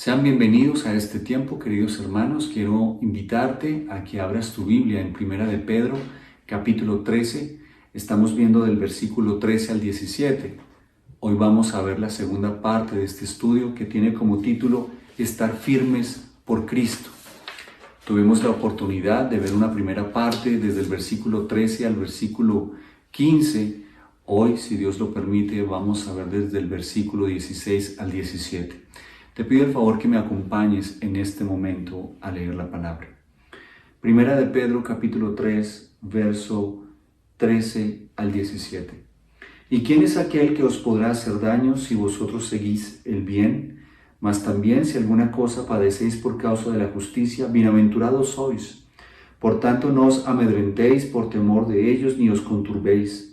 Sean bienvenidos a este tiempo, queridos hermanos. Quiero invitarte a que abras tu Biblia en Primera de Pedro, capítulo 13. Estamos viendo del versículo 13 al 17. Hoy vamos a ver la segunda parte de este estudio que tiene como título Estar firmes por Cristo. Tuvimos la oportunidad de ver una primera parte desde el versículo 13 al versículo 15. Hoy, si Dios lo permite, vamos a ver desde el versículo 16 al 17. Te pido el favor que me acompañes en este momento a leer la palabra. Primera de Pedro, capítulo 3, verso 13 al 17. ¿Y quién es aquel que os podrá hacer daño si vosotros seguís el bien? Mas también si alguna cosa padecéis por causa de la justicia, bienaventurados sois. Por tanto, no os amedrentéis por temor de ellos, ni os conturbéis,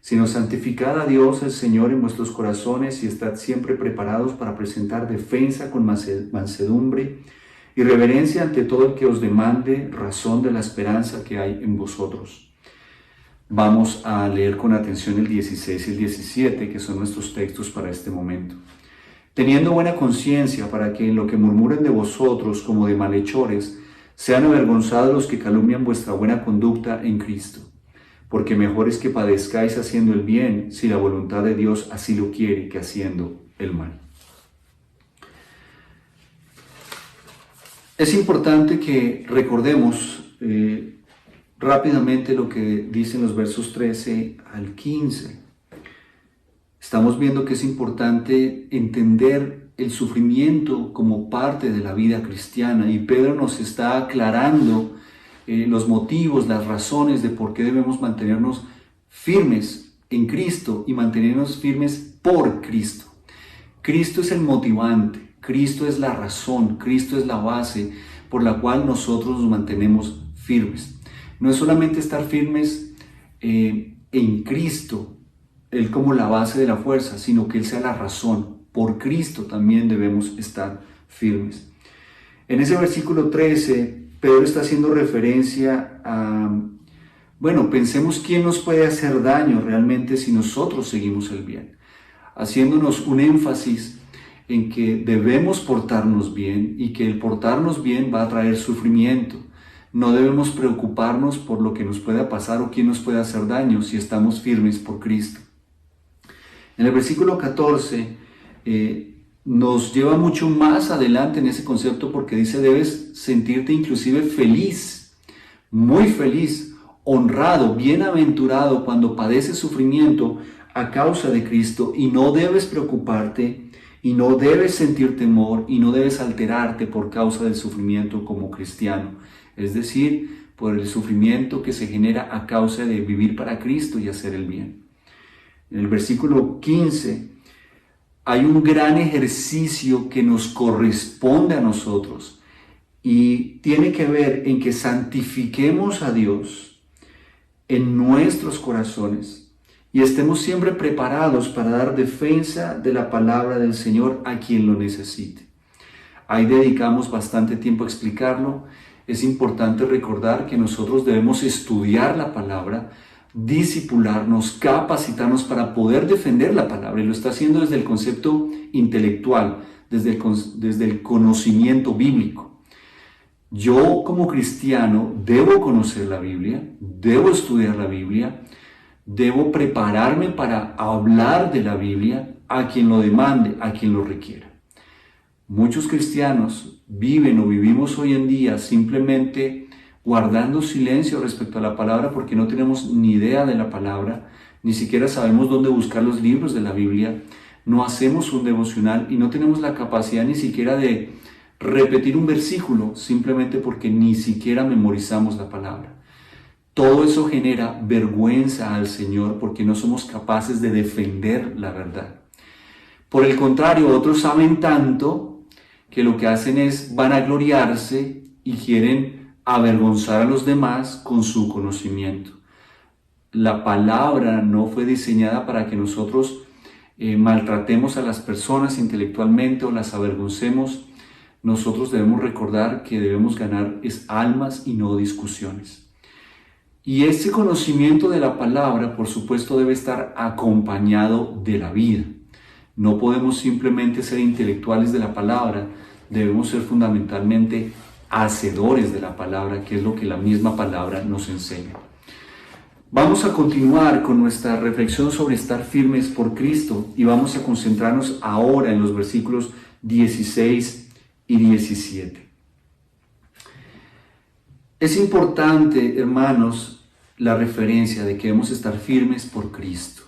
sino santificad a Dios el Señor en vuestros corazones y estad siempre preparados para presentar defensa con mansedumbre y reverencia ante todo el que os demande razón de la esperanza que hay en vosotros. Vamos a leer con atención el 16 y el 17, que son nuestros textos para este momento. Teniendo buena conciencia para que en lo que murmuren de vosotros como de malhechores, sean avergonzados los que calumnian vuestra buena conducta en Cristo. Porque mejor es que padezcáis haciendo el bien, si la voluntad de Dios así lo quiere, que haciendo el mal. Es importante que recordemos rápidamente lo que dicen los versos 13 al 15. Estamos viendo que es importante entender el sufrimiento como parte de la vida cristiana, y Pedro nos está aclarando los motivos, las razones de por qué debemos mantenernos firmes en Cristo y mantenernos firmes por Cristo. Cristo es el motivante, Cristo es la razón, Cristo es la base por la cual nosotros nos mantenemos firmes. No es solamente estar firmes en Cristo, Él como la base de la fuerza, sino que Él sea la razón. Por Cristo también debemos estar firmes. En ese versículo 13, Pedro está haciendo referencia a, pensemos quién nos puede hacer daño realmente si nosotros seguimos el bien, haciéndonos un énfasis en que debemos portarnos bien y que el portarnos bien va a traer sufrimiento. No debemos preocuparnos por lo que nos pueda pasar o quién nos puede hacer daño si estamos firmes por Cristo. En el versículo 14, nos lleva mucho más adelante en ese concepto, porque dice: debes sentirte inclusive feliz, muy feliz, honrado, bienaventurado cuando padeces sufrimiento a causa de Cristo, y no debes preocuparte y no debes sentir temor y no debes alterarte por causa del sufrimiento como cristiano, es decir, por el sufrimiento que se genera a causa de vivir para Cristo y hacer el bien. En el versículo 15 hay un gran ejercicio que nos corresponde a nosotros y tiene que ver en que santifiquemos a Dios en nuestros corazones y estemos siempre preparados para dar defensa de la palabra del Señor a quien lo necesite. Ahí dedicamos bastante tiempo a explicarlo. Es importante recordar que nosotros debemos estudiar la palabra, discipularnos, capacitarnos para poder defender la palabra, y lo está haciendo desde el concepto intelectual, desde el conocimiento bíblico. Yo como cristiano debo conocer la Biblia, debo estudiar la Biblia, debo prepararme para hablar de la Biblia a quien lo demande, a quien lo requiera. Muchos cristianos viven o vivimos hoy en día simplemente guardando silencio respecto a la palabra porque no tenemos ni idea de la palabra, ni siquiera sabemos dónde buscar los libros de la Biblia, no hacemos un devocional y no tenemos la capacidad ni siquiera de repetir un versículo simplemente porque ni siquiera memorizamos la palabra. Todo eso genera vergüenza al Señor porque no somos capaces de defender la verdad. Por el contrario, otros saben tanto que lo que hacen es vanagloriarse y quieren avergonzar a los demás con su conocimiento. La palabra no fue diseñada para que nosotros maltratemos a las personas intelectualmente o las avergoncemos. Nosotros debemos recordar que debemos ganar almas y no discusiones. Y ese conocimiento de la palabra, por supuesto, debe estar acompañado de la vida. No podemos simplemente ser intelectuales de la palabra debemos ser fundamentalmente hacedores de la palabra, que es lo que la misma palabra nos enseña. Vamos a continuar con nuestra reflexión sobre estar firmes por Cristo y vamos a concentrarnos ahora en los versículos 16 y 17. Es importante, hermanos, la referencia de que debemos estar firmes por Cristo.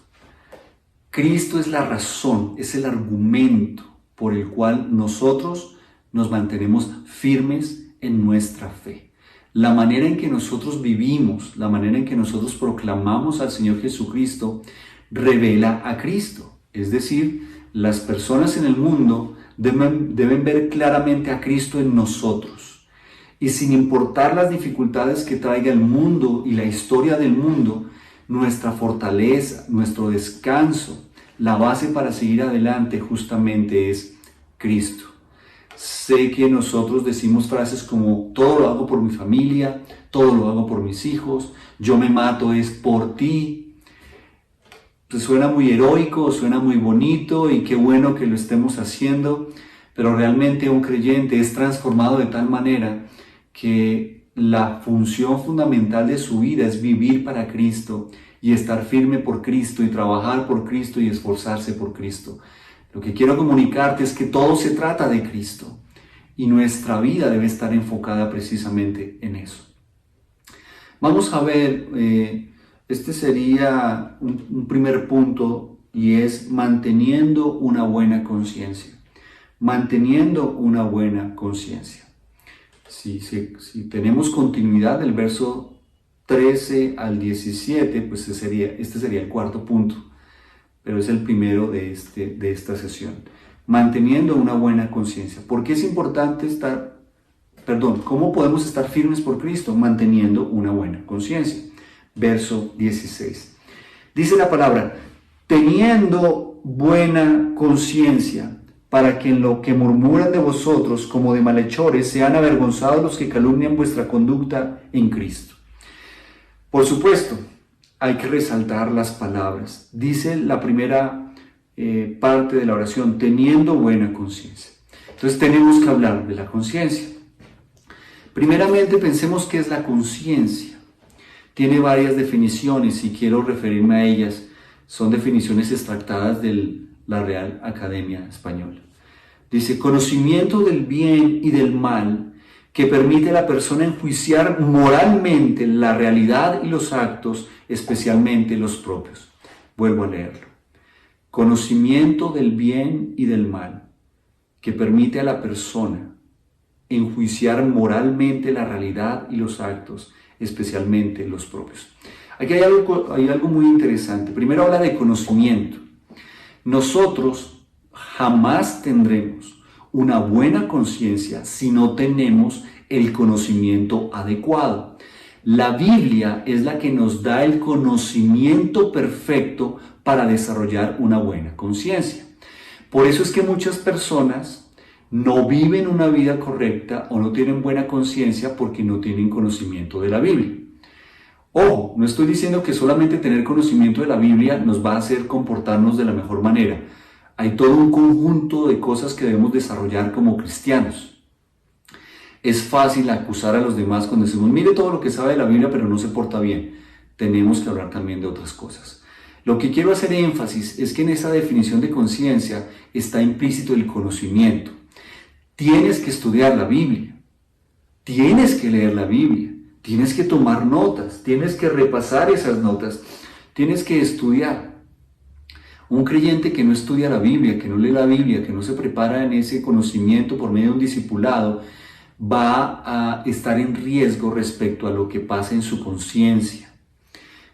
Cristo es la razón, es el argumento por el cual nosotros nos mantenemos firmes en nuestra fe. La manera en que nosotros vivimos, la manera en que nosotros proclamamos al Señor Jesucristo, revela a Cristo. Es decir, las personas en el mundo deben ver claramente a Cristo en nosotros. Y sin importar las dificultades que traiga el mundo y la historia del mundo, nuestra fortaleza, nuestro descanso, la base para seguir adelante justamente es Cristo. Sé que nosotros decimos frases como todo lo hago por mi familia, todo lo hago por mis hijos, yo me mato es por ti. Pues suena muy heroico, suena muy bonito y qué bueno que lo estemos haciendo, pero realmente un creyente es transformado de tal manera que la función fundamental de su vida es vivir para Cristo y estar firme por Cristo y trabajar por Cristo y esforzarse por Cristo. Lo que quiero comunicarte es que todo se trata de Cristo y nuestra vida debe estar enfocada precisamente en eso. Vamos a ver, este sería un primer punto y es manteniendo una buena conciencia. Manteniendo una buena conciencia. Si tenemos continuidad del verso 13 al 17, pues este sería el cuarto punto, pero es el primero de esta sesión. Manteniendo una buena conciencia. ¿Por qué es importante cómo podemos estar firmes por Cristo? Manteniendo una buena conciencia. Verso 16. Dice la palabra, teniendo buena conciencia, para que en lo que murmuran de vosotros como de malhechores sean avergonzados los que calumnian vuestra conducta en Cristo. Por supuesto, hay que resaltar las palabras. Dice la primera parte de la oración, teniendo buena conciencia. Entonces tenemos que hablar de la conciencia. Primeramente pensemos qué es la conciencia. Tiene varias definiciones y quiero referirme a ellas. Son definiciones extractadas de la Real Academia Española. Dice, conocimiento del bien y del mal que permite a la persona enjuiciar moralmente la realidad y los actos, especialmente los propios. Vuelvo a leerlo. Conocimiento del bien y del mal que permite a la persona enjuiciar moralmente la realidad y los actos, especialmente los propios. Aquí hay algo muy interesante. Primero habla de conocimiento. Nosotros jamás tendremos una buena conciencia si no tenemos el conocimiento adecuado. La Biblia es la que nos da el conocimiento perfecto para desarrollar una buena conciencia. Por eso es que muchas personas no viven una vida correcta o no tienen buena conciencia porque no tienen conocimiento de la Biblia. Ojo, no estoy diciendo que solamente tener conocimiento de la Biblia nos va a hacer comportarnos de la mejor manera. Hay todo un conjunto de cosas que debemos desarrollar como cristianos. Es fácil acusar a los demás cuando decimos, mire todo lo que sabe de la Biblia, pero no se porta bien. Tenemos que hablar también de otras cosas. Lo que quiero hacer énfasis es que en esa definición de conciencia está implícito el conocimiento. Tienes que estudiar la Biblia. Tienes que leer la Biblia. Tienes que tomar notas, tienes que repasar esas notas, tienes que estudiar. Un creyente que no estudia la Biblia, que no lee la Biblia, que no se prepara en ese conocimiento por medio de un discipulado, va a estar en riesgo respecto a lo que pasa en su conciencia.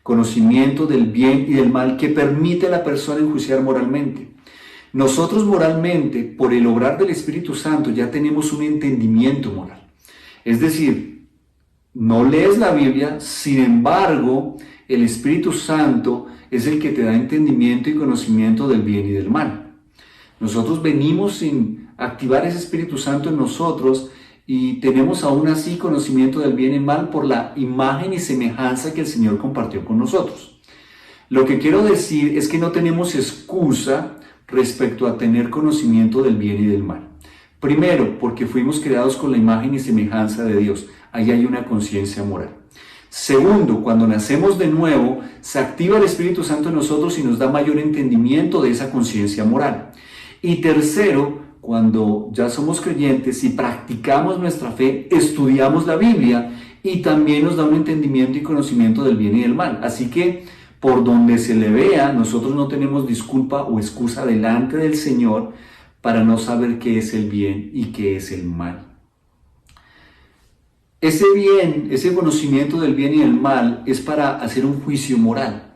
Conocimiento del bien y del mal que permite a la persona enjuiciar moralmente. Nosotros moralmente, por el obrar del Espíritu Santo, ya tenemos un entendimiento moral. Es decir, no lees la Biblia, sin embargo, el Espíritu Santo es el que te da entendimiento y conocimiento del bien y del mal. Nosotros venimos sin activar ese Espíritu Santo en nosotros y tenemos aún así conocimiento del bien y el mal por la imagen y semejanza que el Señor compartió con nosotros. Lo que quiero decir es que no tenemos excusa respecto a tener conocimiento del bien y del mal. Primero, porque fuimos creados con la imagen y semejanza de Dios. Ahí hay una conciencia moral. Segundo, cuando nacemos de nuevo, se activa el Espíritu Santo en nosotros y nos da mayor entendimiento de esa conciencia moral. Y tercero, cuando ya somos creyentes y practicamos nuestra fe, estudiamos la Biblia y también nos da un entendimiento y conocimiento del bien y del mal. Así que, por donde se le vea, nosotros no tenemos disculpa o excusa delante del Señor para no saber qué es el bien y qué es el mal. Ese bien, ese conocimiento del bien y del mal es para hacer un juicio moral.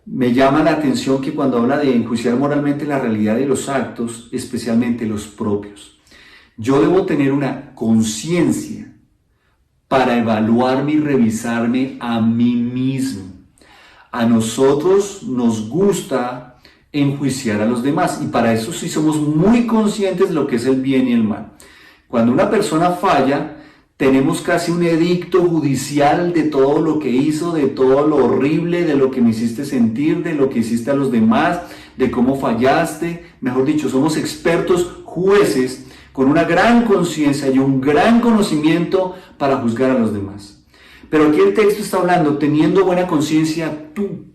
Me llama la atención que cuando habla de enjuiciar moralmente la realidad de los actos, especialmente los propios, yo debo tener una conciencia para evaluarme y revisarme a mí mismo. A nosotros nos gusta enjuiciar a los demás y para eso sí somos muy conscientes de lo que es el bien y el mal. Cuando una persona falla, tenemos casi un edicto judicial de todo lo que hizo, de todo lo horrible, de lo que me hiciste sentir, de lo que hiciste a los demás, de cómo fallaste. Mejor dicho, somos expertos jueces con una gran conciencia y un gran conocimiento para juzgar a los demás. Pero aquí el texto está hablando, teniendo buena conciencia tú.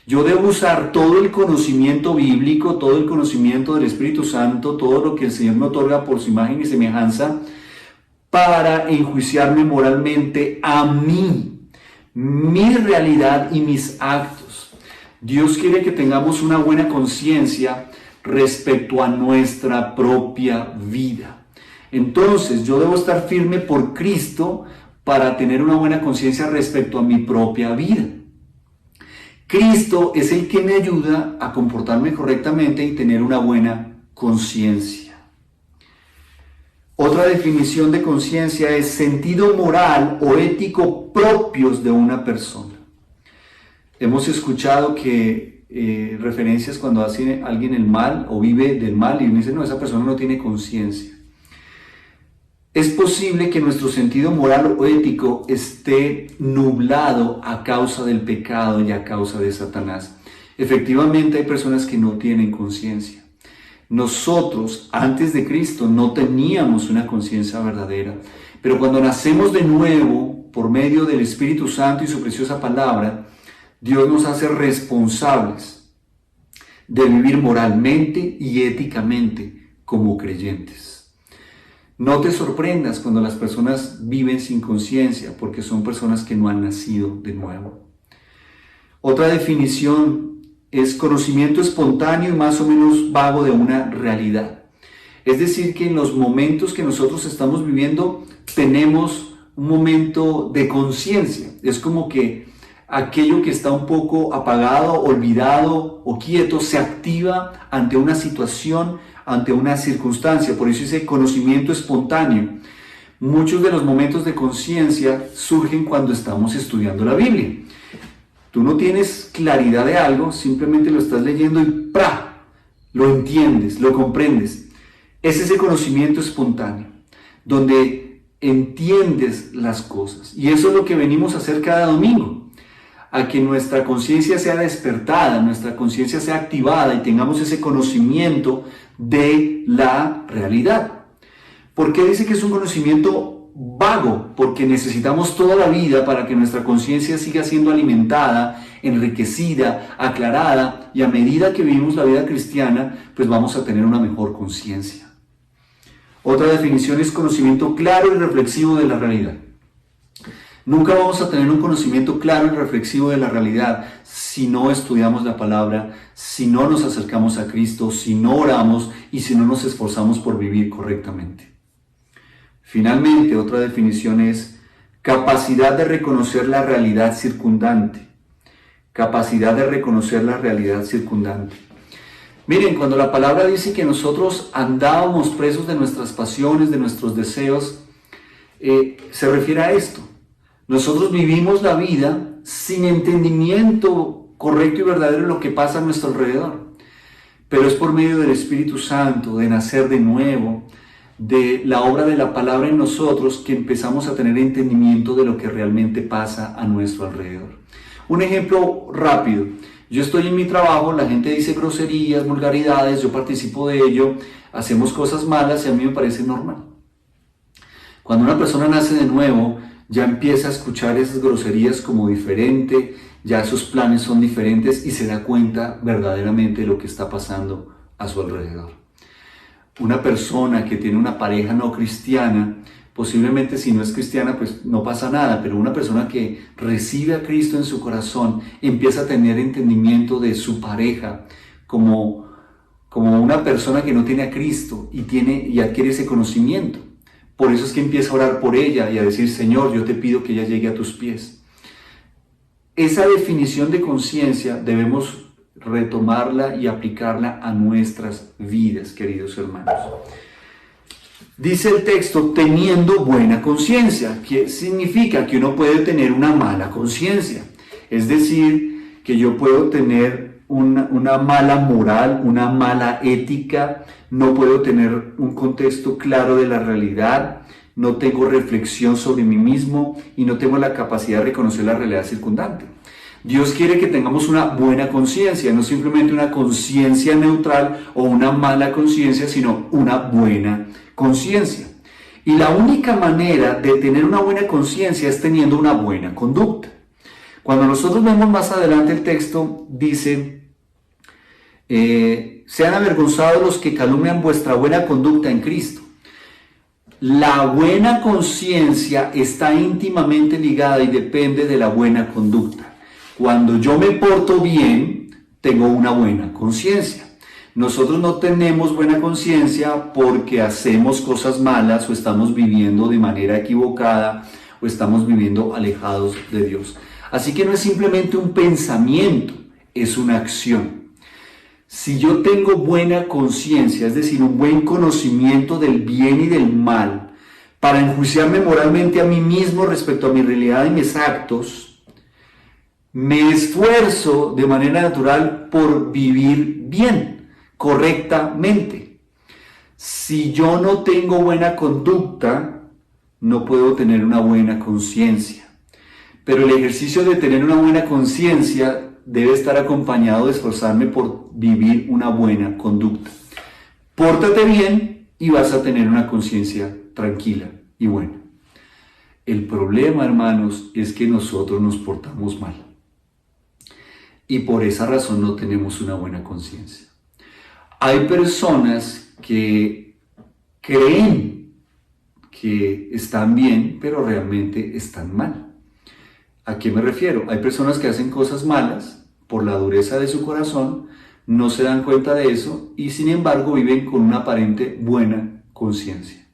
Yo debo usar todo el conocimiento bíblico, todo el conocimiento del Espíritu Santo, todo lo que el Señor me otorga por su imagen y semejanza, para enjuiciarme moralmente a mí, mi realidad y mis actos. Dios quiere que tengamos una buena conciencia respecto a nuestra propia vida. Entonces, yo debo estar firme por Cristo para tener una buena conciencia respecto a mi propia vida. Cristo es el que me ayuda a comportarme correctamente y tener una buena conciencia. Otra definición de conciencia es sentido moral o ético propios de una persona. Hemos escuchado que referencias cuando hace alguien el mal o vive del mal y uno dice, no, esa persona no tiene conciencia. Es posible que nuestro sentido moral o ético esté nublado a causa del pecado y a causa de Satanás. Efectivamente hay personas que no tienen conciencia. Nosotros, antes de Cristo, no teníamos una conciencia verdadera, pero cuando nacemos de nuevo, por medio del Espíritu Santo y su preciosa palabra, Dios nos hace responsables de vivir moralmente y éticamente como creyentes. No te sorprendas cuando las personas viven sin conciencia, porque son personas que no han nacido de nuevo. Otra definición es conocimiento espontáneo y más o menos vago de una realidad. Es decir, que en los momentos que nosotros estamos viviendo tenemos un momento de conciencia. Es como que aquello que está un poco apagado, olvidado o quieto se activa ante una situación, ante una circunstancia. Por eso dice conocimiento espontáneo. Muchos de los momentos de conciencia surgen cuando estamos estudiando la Biblia. Tú no tienes claridad de algo, simplemente lo estás leyendo y ¡pra! Lo entiendes, lo comprendes. Es ese conocimiento espontáneo, donde entiendes las cosas. Y eso es lo que venimos a hacer cada domingo, a que nuestra conciencia sea despertada, nuestra conciencia sea activada y tengamos ese conocimiento de la realidad. ¿Por qué dice que es un conocimiento vago? Porque necesitamos toda la vida para que nuestra conciencia siga siendo alimentada, enriquecida, aclarada, y a medida que vivimos la vida cristiana, pues vamos a tener una mejor conciencia. Otra definición es conocimiento claro y reflexivo de la realidad. Nunca vamos a tener un conocimiento claro y reflexivo de la realidad si no estudiamos la palabra, si no nos acercamos a Cristo, si no oramos y si no nos esforzamos por vivir correctamente. Finalmente, otra definición es capacidad de reconocer la realidad circundante. Capacidad de reconocer la realidad circundante. Miren, cuando la palabra dice que nosotros andábamos presos de nuestras pasiones, de nuestros deseos, se refiere a esto. Nosotros vivimos la vida sin entendimiento correcto y verdadero de lo que pasa a nuestro alrededor. Pero es por medio del Espíritu Santo, de nacer de nuevo, de la obra de la palabra en nosotros, que empezamos a tener entendimiento de lo que realmente pasa a nuestro alrededor. Un ejemplo rápido. Yo estoy en mi trabajo, la gente dice groserías, vulgaridades, yo participo de ello, hacemos cosas malas y a mí me parece normal. Cuando una persona nace de nuevo, ya empieza a escuchar esas groserías como diferente, ya sus planes son diferentes y se da cuenta verdaderamente de lo que está pasando a su alrededor. Una persona que tiene una pareja no cristiana, posiblemente si no es cristiana pues no pasa nada, pero una persona que recibe a Cristo en su corazón empieza a tener entendimiento de su pareja como una persona que no tiene a Cristo y adquiere ese conocimiento. Por eso es que empieza a orar por ella y a decir, Señor, yo te pido que ella llegue a tus pies. Esa definición de conciencia debemos retomarla y aplicarla a nuestras vidas, queridos hermanos. Dice el texto, teniendo buena conciencia, que significa que uno puede tener una mala conciencia. Es decir, que yo puedo tener una mala moral, una mala ética, no puedo tener un contexto claro de la realidad, no tengo reflexión sobre mí mismo y no tengo la capacidad de reconocer la realidad circundante. Dios quiere que tengamos una buena conciencia, no simplemente una conciencia neutral o una mala conciencia, sino una buena conciencia. Y la única manera de tener una buena conciencia es teniendo una buena conducta. Cuando nosotros vemos más adelante el texto, dice, sean avergonzados los que calumnian vuestra buena conducta en Cristo. La buena conciencia está íntimamente ligada y depende de la buena conducta. Cuando yo me porto bien, tengo una buena conciencia. Nosotros no tenemos buena conciencia porque hacemos cosas malas o estamos viviendo de manera equivocada o estamos viviendo alejados de Dios. Así que no es simplemente un pensamiento, es una acción. Si yo tengo buena conciencia, es decir, un buen conocimiento del bien y del mal, para enjuiciarme moralmente a mí mismo respecto a mi realidad y mis actos, me esfuerzo de manera natural por vivir bien, correctamente. Si yo no tengo buena conducta, no puedo tener una buena conciencia. Pero el ejercicio de tener una buena conciencia debe estar acompañado de esforzarme por vivir una buena conducta. Pórtate bien y vas a tener una conciencia tranquila y buena. El problema, hermanos, es que nosotros nos portamos mal. Y por esa razón no tenemos una buena conciencia. Hay personas que creen que están bien, pero realmente están mal. ¿A qué me refiero? Hay personas que hacen cosas malas por la dureza de su corazón, no se dan cuenta de eso y sin embargo viven con una aparente buena conciencia.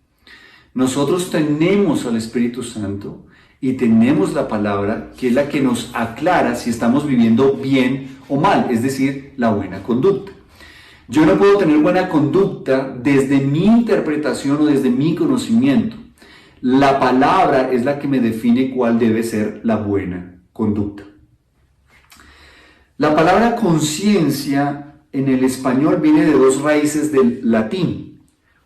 Nosotros tenemos al Espíritu Santo y tenemos la palabra que es la que nos aclara si estamos viviendo bien o mal, es decir, la buena conducta. Yo no puedo tener buena conducta desde mi interpretación o desde mi conocimiento. La palabra es la que me define cuál debe ser la buena conducta. La palabra conciencia en el español viene de dos raíces del latín.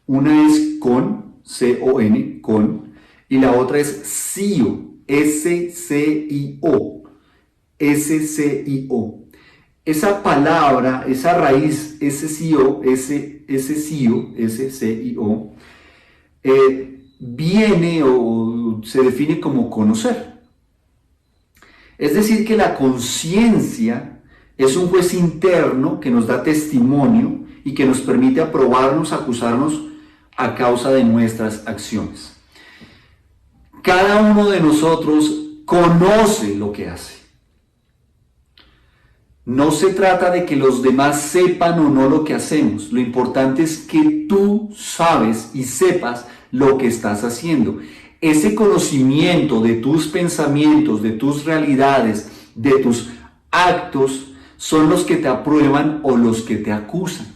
Una es con, C-O-N, con, y la otra es scio, S-C-I-O, S-C-I-O. Esa palabra, esa raíz, S-C-I-O, S-C-I-O, viene o se define como conocer. Es decir, que la conciencia es un juez interno que nos da testimonio y que nos permite aprobarnos, acusarnos a causa de nuestras acciones. Cada uno de nosotros conoce lo que hace. No se trata de que los demás sepan o no lo que hacemos. Lo importante es que tú sabes y sepas lo que estás haciendo. Ese conocimiento de tus pensamientos, de tus realidades, de tus actos, son los que te aprueban o los que te acusan.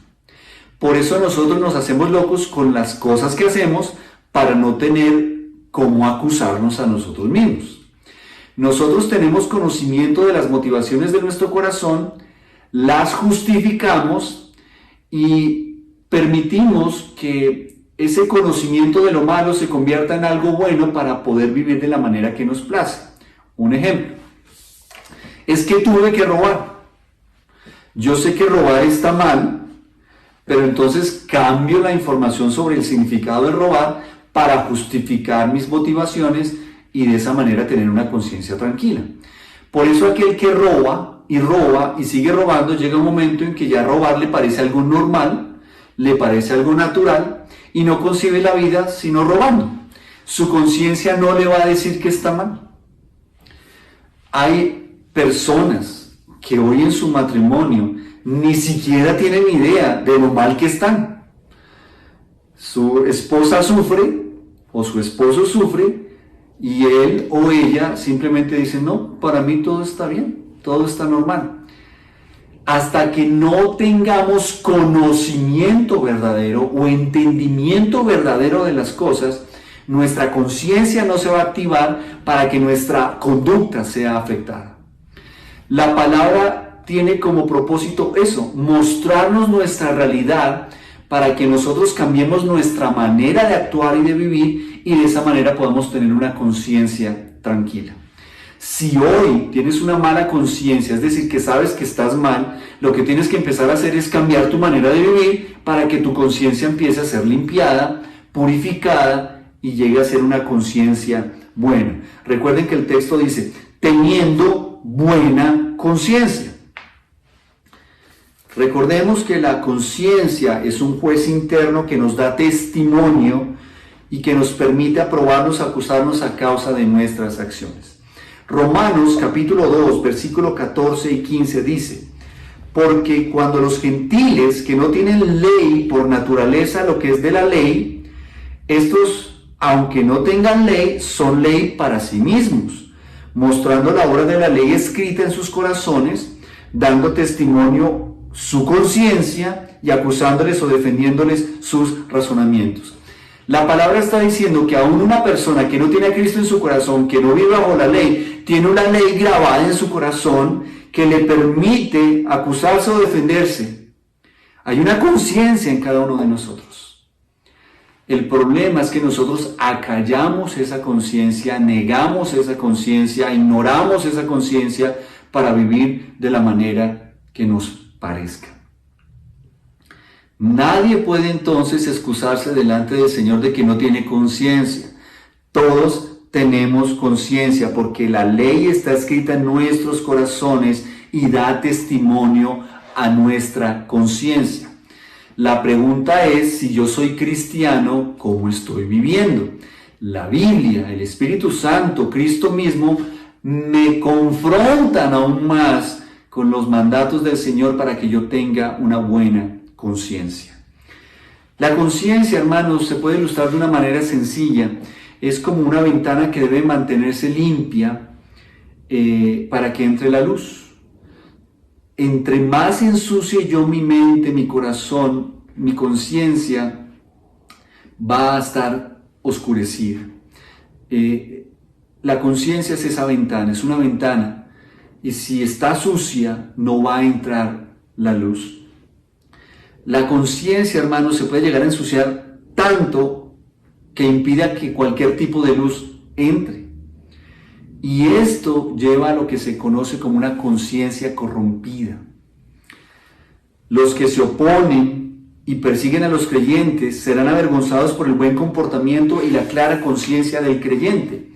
Por eso nosotros nos hacemos locos con las cosas que hacemos para no tener cómo acusarnos a nosotros mismos. Nosotros tenemos conocimiento de las motivaciones de nuestro corazón, las justificamos y permitimos que ese conocimiento de lo malo se convierta en algo bueno para poder vivir de la manera que nos place. Un ejemplo, es que tuve que robar. Yo sé que robar está mal, pero entonces cambio la información sobre el significado de robar para justificar mis motivaciones y de esa manera tener una conciencia tranquila. Por eso aquel que roba y sigue robando, llega un momento en que ya robar le parece algo normal, le parece algo natural y no concibe la vida sino robando. Su conciencia no le va a decir que está mal. Hay personas que hoy en su matrimonio ni siquiera tienen idea de lo mal que están. Su esposa sufre o su esposo sufre y él o ella simplemente dice, no, para mí todo está bien, todo está normal. Hasta que no tengamos conocimiento verdadero o entendimiento verdadero de las cosas, nuestra conciencia no se va a activar para que nuestra conducta sea afectada. La palabra tiene como propósito eso, mostrarnos nuestra realidad para que nosotros cambiemos nuestra manera de actuar y de vivir y de esa manera podamos tener una conciencia tranquila. Si hoy tienes una mala conciencia, es decir, que sabes que estás mal, lo que tienes que empezar a hacer es cambiar tu manera de vivir para que tu conciencia empiece a ser limpiada, purificada y llegue a ser una conciencia buena. Recuerden que el texto dice, teniendo buena conciencia. Recordemos que la conciencia es un juez interno que nos da testimonio y que nos permite aprobarnos, acusarnos a causa de nuestras acciones. Romanos capítulo 2, versículo 14 y 15 dice, porque cuando los gentiles que no tienen ley por naturaleza lo que es de la ley, estos, aunque no tengan ley, son ley para sí mismos, mostrando la obra de la ley escrita en sus corazones, dando testimonio su conciencia y acusándoles o defendiéndoles sus razonamientos. La palabra está diciendo que aún una persona que no tiene a Cristo en su corazón, que no vive bajo la ley, tiene una ley grabada en su corazón que le permite acusarse o defenderse. Hay una conciencia en cada uno de nosotros. El problema es que nosotros acallamos esa conciencia, negamos esa conciencia, ignoramos esa conciencia para vivir de la manera que nos parezca. Nadie puede entonces excusarse delante del Señor de que no tiene conciencia. Todos tenemos conciencia porque la ley está escrita en nuestros corazones y da testimonio a nuestra conciencia. La pregunta es, si yo soy cristiano, ¿cómo estoy viviendo? La Biblia, el Espíritu Santo, Cristo mismo, me confrontan aún más con los mandatos del Señor para que yo tenga una buena conciencia. La conciencia, hermanos, se puede ilustrar de una manera sencilla. Es como una ventana que debe mantenerse limpia para que entre la luz. Entre más ensucie yo mi mente, mi corazón, mi conciencia, va a estar oscurecida. La conciencia es esa ventana, es una ventana. Y si está sucia, no va a entrar la luz. La conciencia, hermanos, se puede llegar a ensuciar tanto que impida que cualquier tipo de luz entre. Y esto lleva a lo que se conoce como una conciencia corrompida. Los que se oponen y persiguen a los creyentes serán avergonzados por el buen comportamiento y la clara conciencia del creyente.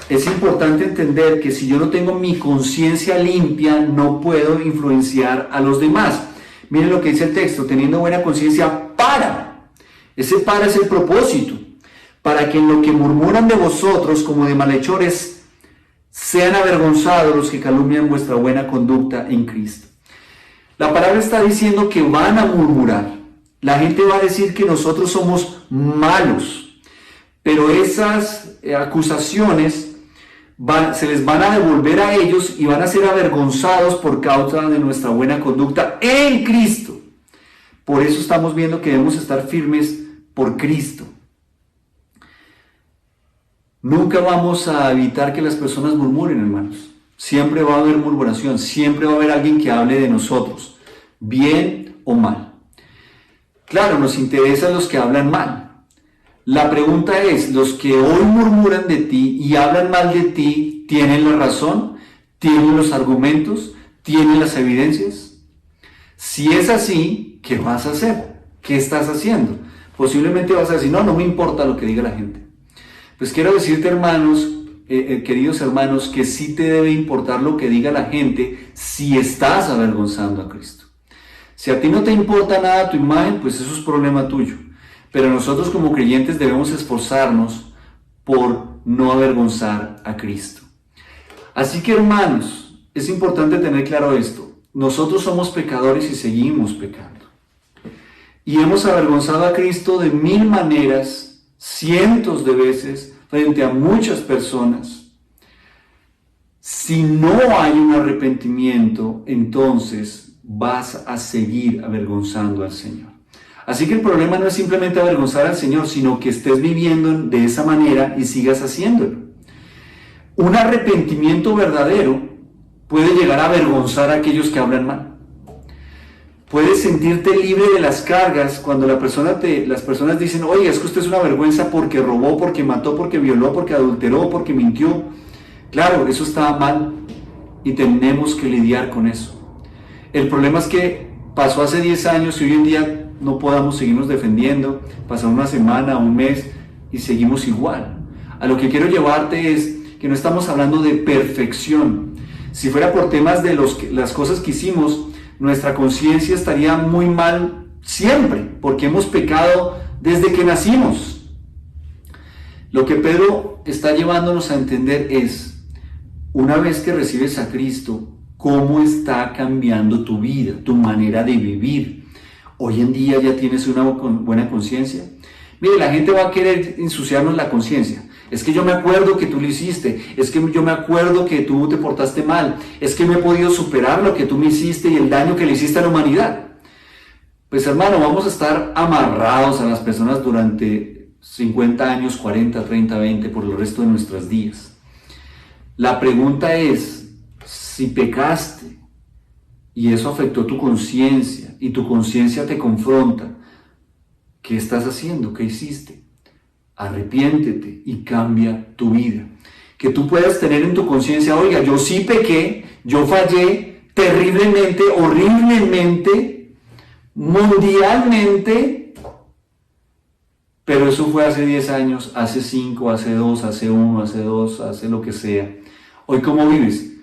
Es importante entender que si yo no tengo mi conciencia limpia, no puedo influenciar a los demás. Miren lo que dice el texto, teniendo buena conciencia para. Ese para es el propósito. Para que en lo que murmuran de vosotros como de malhechores, sean avergonzados los que calumnian vuestra buena conducta en Cristo. La palabra está diciendo que van a murmurar. La gente va a decir que nosotros somos malos. Pero esas acusaciones se les van a devolver a ellos y van a ser avergonzados por causa de nuestra buena conducta en Cristo. Por eso estamos viendo que debemos estar firmes por Cristo. Nunca vamos a evitar que las personas murmuren, hermanos. Siempre va a haber murmuración, siempre va a haber alguien que hable de nosotros, bien o mal. Claro, nos interesan los que hablan mal. La pregunta es, ¿los que hoy murmuran de ti y hablan mal de ti, tienen la razón? ¿Tienen los argumentos? ¿Tienen las evidencias? Si es así, ¿qué vas a hacer? ¿Qué estás haciendo? Posiblemente vas a decir, no me importa lo que diga la gente. Pues quiero decirte, hermanos, queridos hermanos, que sí te debe importar lo que diga la gente si estás avergonzando a Cristo. Si a ti no te importa nada tu imagen, pues eso es problema tuyo. Pero nosotros como creyentes debemos esforzarnos por no avergonzar a Cristo. Así que, hermanos, es importante tener claro esto. Nosotros somos pecadores y seguimos pecando. Y hemos avergonzado a Cristo de mil maneras, cientos de veces, frente a muchas personas. Si no hay un arrepentimiento, entonces vas a seguir avergonzando al Señor. Así que el problema no es simplemente avergonzar al Señor, sino que estés viviendo de esa manera y sigas haciéndolo. Un arrepentimiento verdadero puede llegar a avergonzar a aquellos que hablan mal. Puedes sentirte libre de las cargas cuando las personas dicen, oye, es que usted es una vergüenza porque robó, porque mató, porque violó, porque adulteró, porque mintió. Claro, eso está mal y tenemos que lidiar con eso. El problema es que pasó hace 10 años y hoy en día no podamos seguirnos defendiendo. Pasó una semana, un mes y seguimos igual. A lo que quiero llevarte es que no estamos hablando de perfección. Si fuera por temas de las cosas que hicimos, nuestra conciencia estaría muy mal siempre, porque hemos pecado desde que nacimos. Lo que Pedro está llevándonos a entender es, una vez que recibes a Cristo, cómo está cambiando tu vida, tu manera de vivir. Hoy en día ya tienes una buena conciencia. Mire, la gente va a querer ensuciarnos la conciencia. Es que yo me acuerdo que tú lo hiciste, es que yo me acuerdo que tú te portaste mal, es que no he podido superar lo que tú me hiciste y el daño que le hiciste a la humanidad. Pues hermano, vamos a estar amarrados a las personas durante 50 años, 40, 30, 20, por el resto de nuestros días. La pregunta es, si pecaste y eso afectó tu conciencia y tu conciencia te confronta, ¿qué estás haciendo? ¿Qué hiciste? Arrepiéntete y cambia tu vida. Que tú puedas tener en tu conciencia, oiga, yo sí pequé, yo fallé terriblemente, horriblemente, mundialmente, pero eso fue hace 10 años, hace 5, hace 2, hace 1, hace 2, hace lo que sea. Hoy, ¿cómo vives?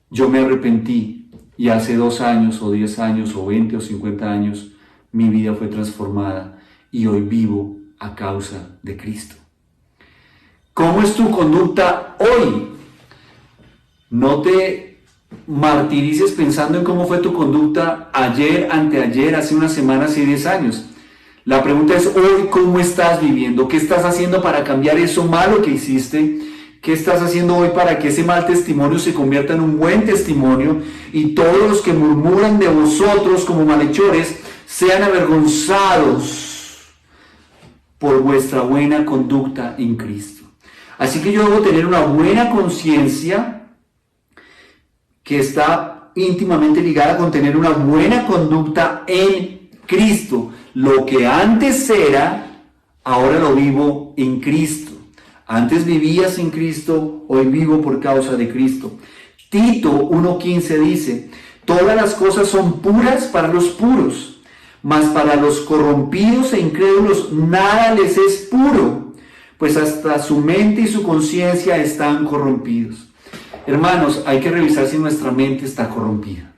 Yo me arrepentí y hace 2 años, o 10 años, o 20 o 50 años, mi vida fue transformada y hoy vivo a causa de Cristo. ¿Cómo es tu conducta hoy? No te martirices pensando en cómo fue tu conducta ayer, anteayer, hace una semana, hace 10 años. La pregunta es hoy, ¿cómo estás viviendo? ¿Qué estás haciendo para cambiar eso malo que hiciste? ¿Qué estás haciendo hoy para que ese mal testimonio se convierta en un buen testimonio y todos los que murmuran de vosotros como malhechores sean avergonzados por vuestra buena conducta en Cristo? Así que yo debo tener una buena conciencia que está íntimamente ligada con tener una buena conducta en Cristo. Lo que antes era, ahora lo vivo en Cristo. Antes vivía sin Cristo, hoy vivo por causa de Cristo. Tito 1:15 dice, todas las cosas son puras para los puros, mas para los corrompidos e incrédulos nada les es puro, pues hasta su mente y su conciencia están corrompidos. Hermanos, hay que revisar si nuestra mente está corrompida.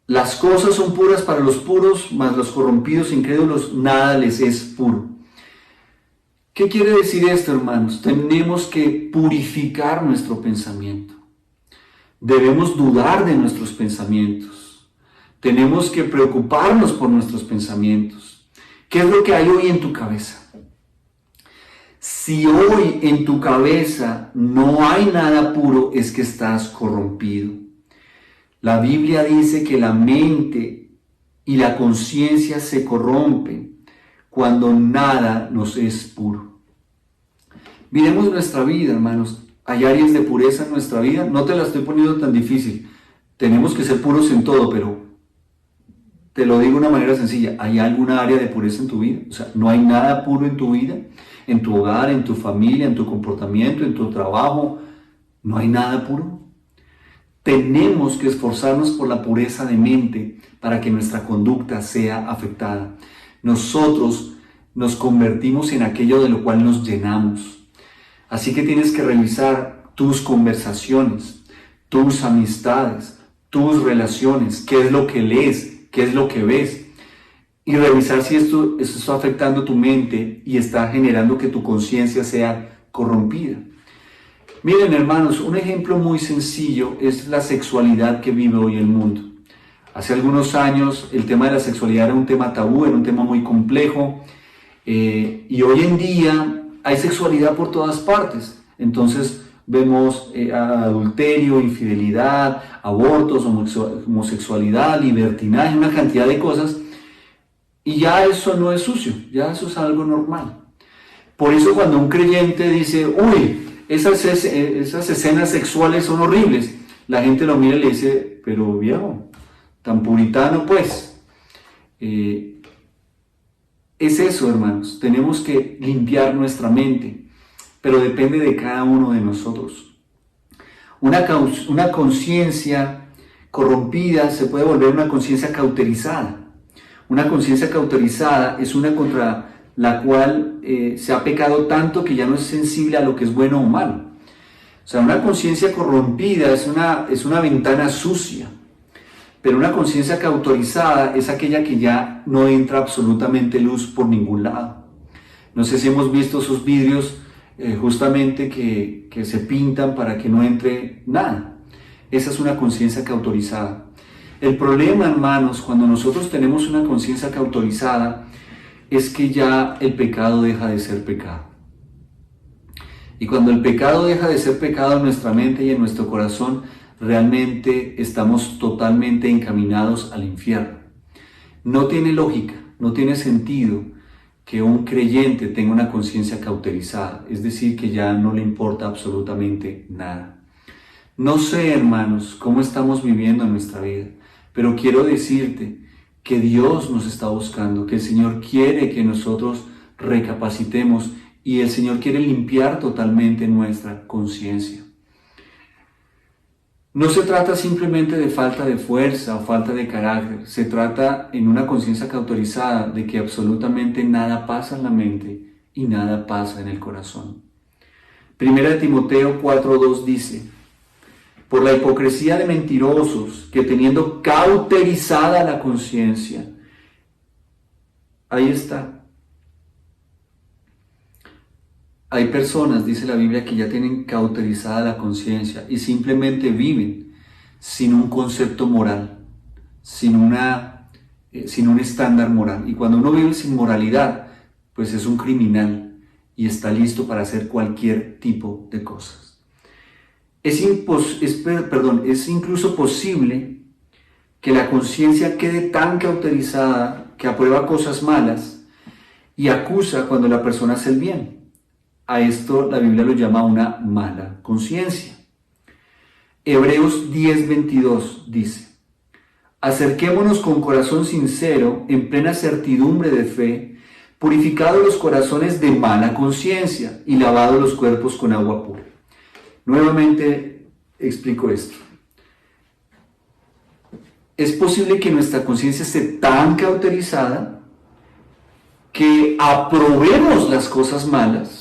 Las cosas son puras para los puros, mas los corrompidos e incrédulos nada les es puro. ¿Qué quiere decir esto, hermanos? Tenemos que purificar nuestro pensamiento. Debemos dudar de nuestros pensamientos. Tenemos que preocuparnos por nuestros pensamientos. ¿Qué es lo que hay hoy en tu cabeza? Si hoy en tu cabeza no hay nada puro, es que estás corrompido. La Biblia dice que la mente y la conciencia se corrompen cuando nada nos es puro. Miremos nuestra vida, hermanos. ¿Hay áreas de pureza en nuestra vida? No te la estoy poniendo tan difícil. Tenemos que ser puros en todo, pero te lo digo de una manera sencilla. ¿Hay alguna área de pureza en tu vida? O sea, ¿no hay nada puro en tu vida? En tu hogar, en tu familia, en tu comportamiento, en tu trabajo. ¿No hay nada puro? tenemos que esforzarnos por la pureza de mente para que nuestra conducta sea afectada. Nosotros nos convertimos en aquello de lo cual nos llenamos. Así que tienes que revisar tus conversaciones, tus amistades, tus relaciones, qué es lo que lees, qué es lo que ves, y revisar si esto está afectando tu mente y está generando que tu conciencia sea corrompida. Miren, hermanos, un ejemplo muy sencillo es la sexualidad que vive hoy el mundo. Hace algunos años el tema de la sexualidad era un tema tabú, era un tema muy complejo, y hoy en día hay sexualidad por todas partes. Entonces vemos adulterio, infidelidad, abortos, homosexualidad, libertinaje, una cantidad de cosas, y ya eso no es sucio, ya eso es algo normal. Por eso cuando un creyente dice, uy, esas escenas sexuales son horribles, la gente lo mira y le dice, pero viejo, tan puritano pues. Es eso, hermanos, tenemos que limpiar nuestra mente, pero depende de cada uno de nosotros. Una conciencia corrompida se puede volver una conciencia cauterizada. Una conciencia cauterizada es una contra la cual se ha pecado tanto que ya no es sensible a lo que es bueno o malo. O sea, una conciencia corrompida es una ventana sucia, pero una conciencia cauterizada es aquella que ya no entra absolutamente luz por ningún lado. No sé si hemos visto esos vidrios justamente que se pintan para que no entre nada. Esa es una conciencia cauterizada. El problema, hermanos, cuando nosotros tenemos una conciencia cauterizada, es que ya el pecado deja de ser pecado. Y cuando el pecado deja de ser pecado en nuestra mente y en nuestro corazón, realmente estamos totalmente encaminados al infierno. No tiene lógica, no tiene sentido que un creyente tenga una conciencia cauterizada, es decir, que ya no le importa absolutamente nada. No sé, hermanos, cómo estamos viviendo en nuestra vida, pero quiero decirte que Dios nos está buscando, que el Señor quiere que nosotros recapacitemos y el Señor quiere limpiar totalmente nuestra conciencia. No se trata simplemente de falta de fuerza o falta de carácter, se trata en una conciencia cauterizada de que absolutamente nada pasa en la mente y nada pasa en el corazón. Primera de Timoteo 4:2 dice, por la hipocresía de mentirosos que teniendo cauterizada la conciencia, ahí está. Hay personas, dice la Biblia, que ya tienen cauterizada la conciencia y simplemente viven sin un concepto moral, sin un estándar moral. Y cuando uno vive sin moralidad, pues es un criminal y está listo para hacer cualquier tipo de cosas. Es incluso posible que la conciencia quede tan cauterizada que aprueba cosas malas y acusa cuando la persona hace el bien. A esto la Biblia lo llama una mala conciencia. Hebreos 10:22 dice, acerquémonos con corazón sincero, en plena certidumbre de fe, purificados los corazones de mala conciencia y lavados los cuerpos con agua pura. Nuevamente explico esto. Es posible que nuestra conciencia esté tan cauterizada que aprobemos las cosas malas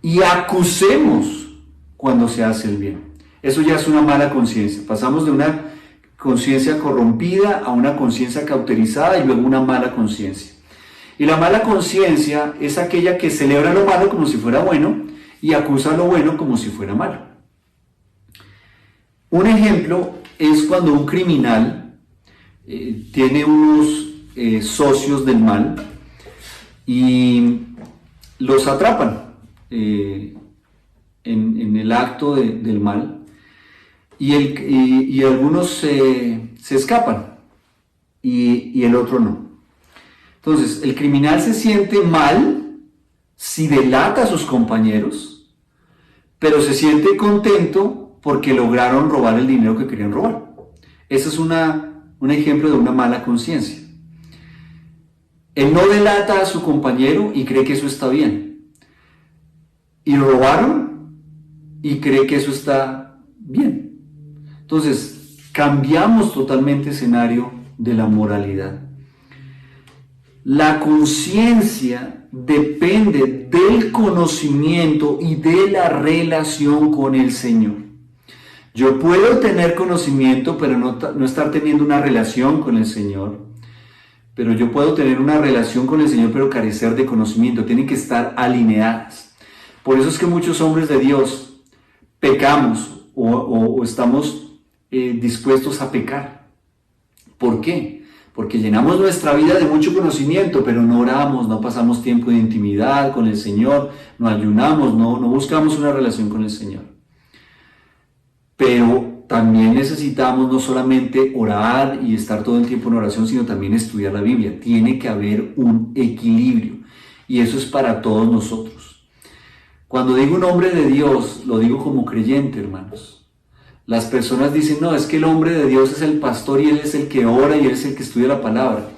y acusemos cuando se hace el bien. Eso ya es una mala conciencia. Pasamos de una conciencia corrompida a una conciencia cauterizada y luego una mala conciencia. Y la mala conciencia es aquella que celebra lo malo como si fuera bueno y acusa lo bueno como si fuera malo. Un ejemplo es cuando un criminal tiene unos socios del mal y los atrapan en el acto del mal y algunos se escapan y el otro no. Entonces, el criminal se siente mal si delata a sus compañeros, pero se siente contento porque lograron robar el dinero que querían robar. Ese es un ejemplo de una mala conciencia. Él no delata a su compañero y cree que eso está bien. Y robaron y cree que eso está bien. Entonces, cambiamos totalmente el escenario de la moralidad. La conciencia depende del conocimiento y de la relación con el Señor. Yo puedo tener conocimiento, pero no estar teniendo una relación con el Señor. Pero yo puedo tener una relación con el Señor, pero carecer de conocimiento. Tienen que estar alineadas. Por eso es que muchos hombres de Dios pecamos o estamos dispuestos a pecar. ¿Por qué? Porque llenamos nuestra vida de mucho conocimiento, pero no oramos, no pasamos tiempo de intimidad con el Señor, no ayunamos, no buscamos una relación con el Señor. Pero también necesitamos no solamente orar y estar todo el tiempo en oración, sino también estudiar la Biblia. Tiene que haber un equilibrio, y eso es para todos nosotros. Cuando digo un hombre de Dios, lo digo como creyente, hermanos. Las personas dicen, no, es que el hombre de Dios es el pastor y él es el que ora y él es el que estudia la palabra.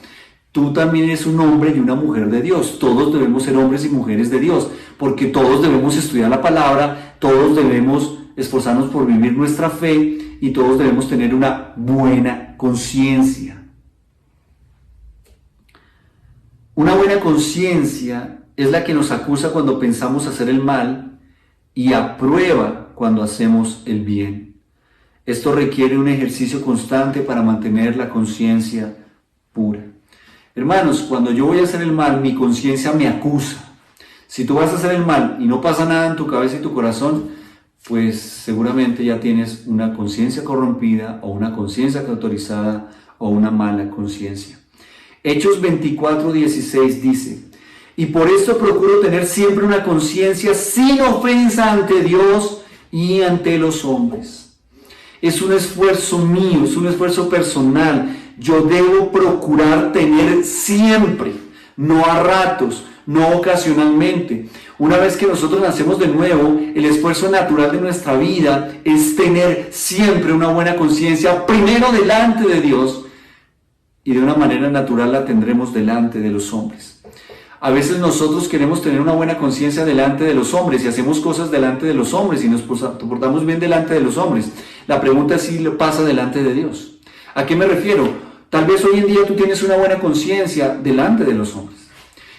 Tú también eres un hombre y una mujer de Dios. Todos debemos ser hombres y mujeres de Dios, porque todos debemos estudiar la palabra, todos debemos esforzarnos por vivir nuestra fe y todos debemos tener una buena conciencia. Una buena conciencia es la que nos acusa cuando pensamos hacer el mal y aprueba cuando hacemos el bien. Esto requiere un ejercicio constante para mantener la conciencia pura. Hermanos, cuando yo voy a hacer el mal, mi conciencia me acusa. Si tú vas a hacer el mal y no pasa nada en tu cabeza y tu corazón, pues seguramente ya tienes una conciencia corrompida o una conciencia cauterizada o una mala conciencia. Hechos 24:16 dice, y por esto procuro tener siempre una conciencia sin ofensa ante Dios y ante los hombres. Es un esfuerzo mío, es un esfuerzo personal. Yo debo procurar tener siempre, no a ratos, no ocasionalmente. Una vez que nosotros nacemos de nuevo, el esfuerzo natural de nuestra vida es tener siempre una buena conciencia, primero delante de Dios, y de una manera natural la tendremos delante de los hombres. A veces nosotros queremos tener una buena conciencia delante de los hombres y hacemos cosas delante de los hombres y nos portamos bien delante de los hombres. La pregunta es si lo pasa delante de Dios. ¿A qué me refiero? Tal vez hoy en día tú tienes una buena conciencia delante de los hombres.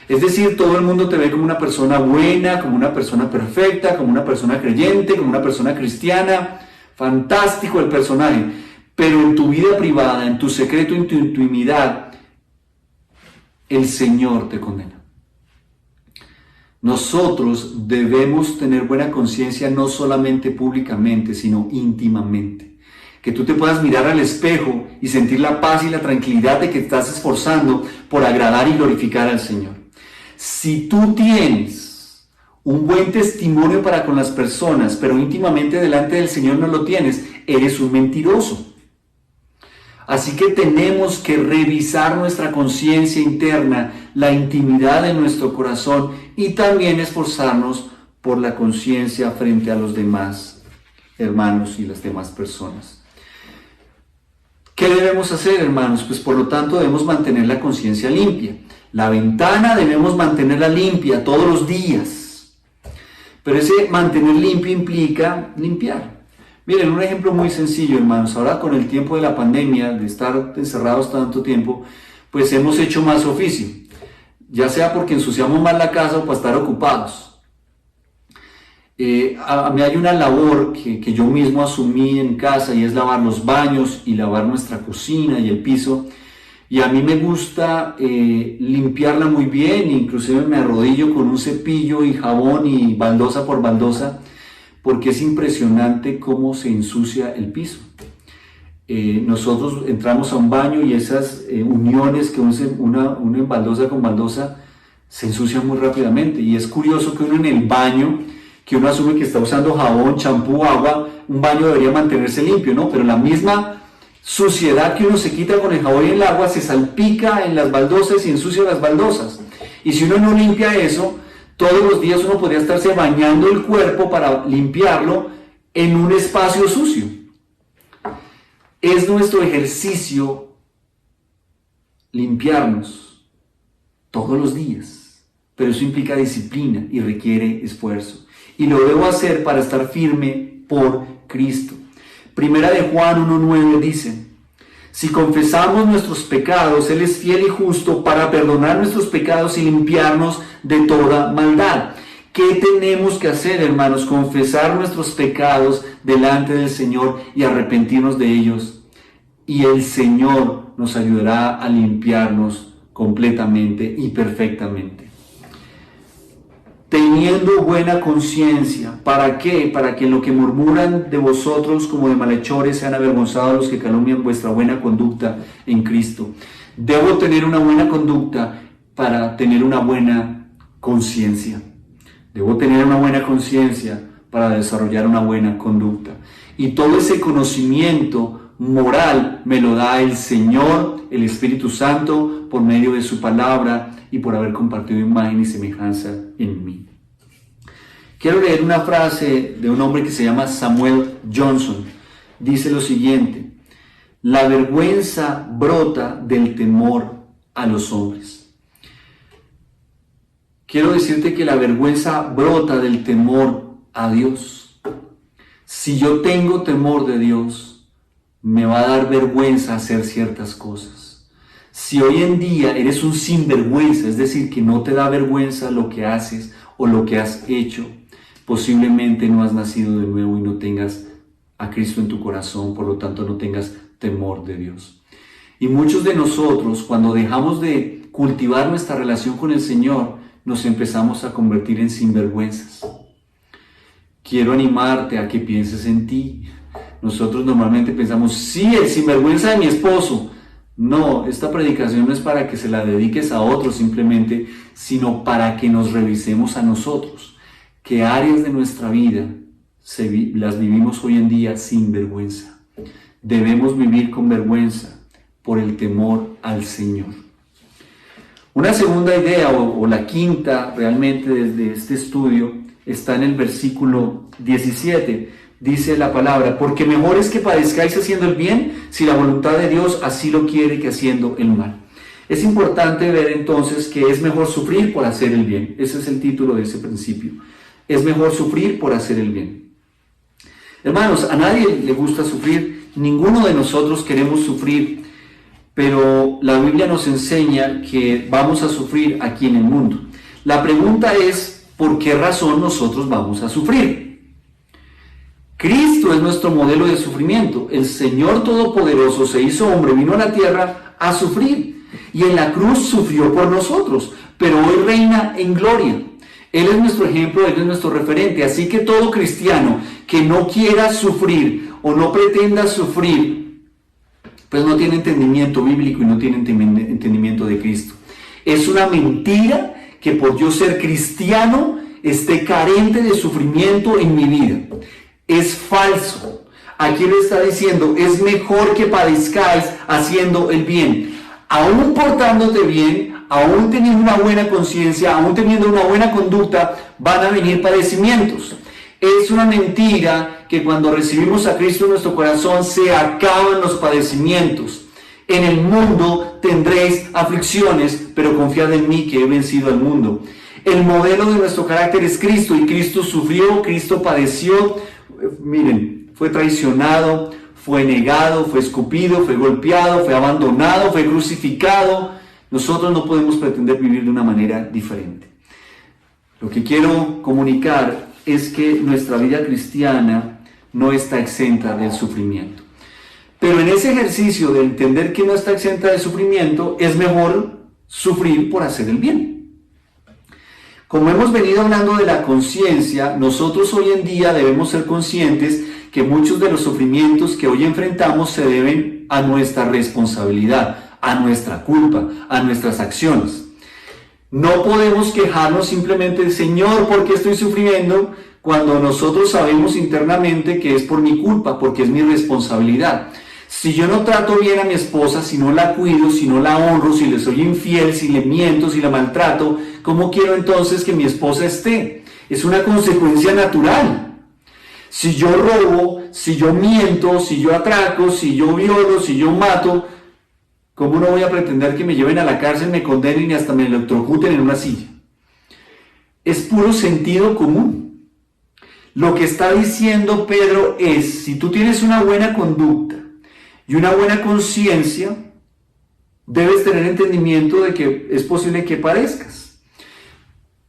Es decir, todo el mundo te ve como una persona buena, como una persona perfecta, como una persona creyente, como una persona cristiana. Fantástico el personaje. Pero en tu vida privada, en tu secreto, en tu intimidad, el Señor te condena. Nosotros debemos tener buena conciencia no solamente públicamente, sino íntimamente. Que tú te puedas mirar al espejo y sentir la paz y la tranquilidad de que te estás esforzando por agradar y glorificar al Señor. Si tú tienes un buen testimonio para con las personas, pero íntimamente delante del Señor no lo tienes, eres un mentiroso. Así que tenemos que revisar nuestra conciencia interna, la intimidad de nuestro corazón y también esforzarnos por la conciencia frente a los demás hermanos y las demás personas. ¿Qué debemos hacer, hermanos? Pues por lo tanto debemos mantener la conciencia limpia. La ventana debemos mantenerla limpia todos los días. Pero ese mantener limpio implica limpiar. Miren, un ejemplo muy sencillo, hermanos. Ahora con el tiempo de la pandemia, de estar encerrados tanto tiempo, pues hemos hecho más oficio. Ya sea porque ensuciamos más la casa o para estar ocupados. A mí hay una labor que yo mismo asumí en casa y es lavar los baños y lavar nuestra cocina y el piso. Y a mí me gusta limpiarla muy bien, inclusive me arrodillo con un cepillo y jabón y baldosa por baldosa, porque es impresionante cómo se ensucia el piso. Nosotros entramos a un baño y esas uniones que uno en baldosa con baldosa se ensucian muy rápidamente. Y es curioso que uno en el baño, que uno asume que está usando jabón, champú, agua, un baño debería mantenerse limpio, ¿no? Pero la misma suciedad que uno se quita con el jabón y el agua se salpica en las baldosas y ensucia las baldosas. Y si uno no limpia eso, todos los días uno podría estarse bañando el cuerpo para limpiarlo en un espacio sucio. Es nuestro ejercicio limpiarnos todos los días, pero eso implica disciplina y requiere esfuerzo. Y lo debo hacer para estar firme por Cristo. Primera de Juan 1:9 dice: si confesamos nuestros pecados, Él es fiel y justo para perdonar nuestros pecados y limpiarnos de toda maldad. ¿Qué tenemos que hacer, hermanos? Confesar nuestros pecados delante del Señor y arrepentirnos de ellos. Y el Señor nos ayudará a limpiarnos completamente y perfectamente. Teniendo buena conciencia. ¿Para qué? Para que en lo que murmuran de vosotros como de malhechores sean avergonzados los que calumnian vuestra buena conducta en Cristo. Debo tener una buena conducta para tener una buena conciencia. Debo tener una buena conciencia para desarrollar una buena conducta. Y todo ese conocimiento moral me lo da el Señor, el Espíritu Santo, por medio de su palabra y por haber compartido imagen y semejanza en mí. Quiero leer una frase de un hombre que se llama Samuel Johnson. Dice lo siguiente: la vergüenza brota del temor a los hombres. Quiero decirte que la vergüenza brota del temor a Dios. Si yo tengo temor de Dios, me va a dar vergüenza hacer ciertas cosas. Si hoy en día eres un sinvergüenza, es decir, que no te da vergüenza lo que haces o lo que has hecho, posiblemente no has nacido de nuevo y no tengas a Cristo en tu corazón, por lo tanto no tengas temor de Dios. Y muchos de nosotros, cuando dejamos de cultivar nuestra relación con el Señor, nos empezamos a convertir en sinvergüenzas. Quiero animarte a que pienses en ti. Nosotros normalmente pensamos, sí, el sinvergüenza de mi esposo. No, esta predicación no es para que se la dediques a otros simplemente, sino para que nos revisemos a nosotros. ¿Qué áreas de nuestra vida las vivimos hoy en día sin vergüenza? Debemos vivir con vergüenza por el temor al Señor. Una segunda idea, o la quinta realmente desde este estudio, está en el versículo 17. Dice la palabra: porque mejor es que padezcáis haciendo el bien, si la voluntad de Dios así lo quiere, que haciendo el mal. Es importante ver entonces que es mejor sufrir por hacer el bien. Ese es el título de ese principio. Es mejor sufrir por hacer el bien. Hermanos, a nadie le gusta sufrir. Ninguno de nosotros queremos sufrir. Pero la Biblia nos enseña que vamos a sufrir aquí en el mundo. La pregunta es, ¿por qué razón nosotros vamos a sufrir? Cristo es nuestro modelo de sufrimiento. El Señor Todopoderoso se hizo hombre, vino a la tierra a sufrir. Y en la cruz sufrió por nosotros, pero hoy reina en gloria. Él es nuestro ejemplo, Él es nuestro referente. Así que todo cristiano que no quiera sufrir o no pretenda sufrir, pues no tiene entendimiento bíblico y no tiene entendimiento de Cristo. Es una mentira que por yo ser cristiano esté carente de sufrimiento en mi vida. Es falso. Aquí le está diciendo, es mejor que padezcáis haciendo el bien. Aún portándote bien, aún teniendo una buena conciencia, aún teniendo una buena conducta, van a venir padecimientos. Es una mentira que cuando recibimos a Cristo en nuestro corazón se acaban los padecimientos. En el mundo tendréis aflicciones, pero confiad en mí que he vencido al mundo. El modelo de nuestro carácter es Cristo, y Cristo sufrió, Cristo padeció. Miren, fue traicionado, fue negado, fue escupido, fue golpeado, fue abandonado, fue crucificado. Nosotros no podemos pretender vivir de una manera diferente. Lo que quiero comunicar es que nuestra vida cristiana no está exenta del sufrimiento. Pero en ese ejercicio de entender que no está exenta del sufrimiento, es mejor sufrir por hacer el bien. Como hemos venido hablando de la conciencia, nosotros hoy en día debemos ser conscientes que muchos de los sufrimientos que hoy enfrentamos se deben a nuestra responsabilidad, a nuestra culpa, a nuestras acciones. No podemos quejarnos simplemente, Señor, ¿por qué estoy sufriendo? Cuando nosotros sabemos internamente que es por mi culpa, porque es mi responsabilidad. Si yo no trato bien a mi esposa, si no la cuido, si no la honro, si le soy infiel, si le miento, si la maltrato, ¿cómo quiero entonces que mi esposa esté? Es una consecuencia natural. Si yo robo, si yo miento, si yo atraco, si yo violo, si yo mato, ¿cómo no voy a pretender que me lleven a la cárcel, me condenen y hasta me electrocuten en una silla? Es puro sentido común. Lo que está diciendo Pedro es, si tú tienes una buena conducta y una buena conciencia, debes tener entendimiento de que es posible que padezcas.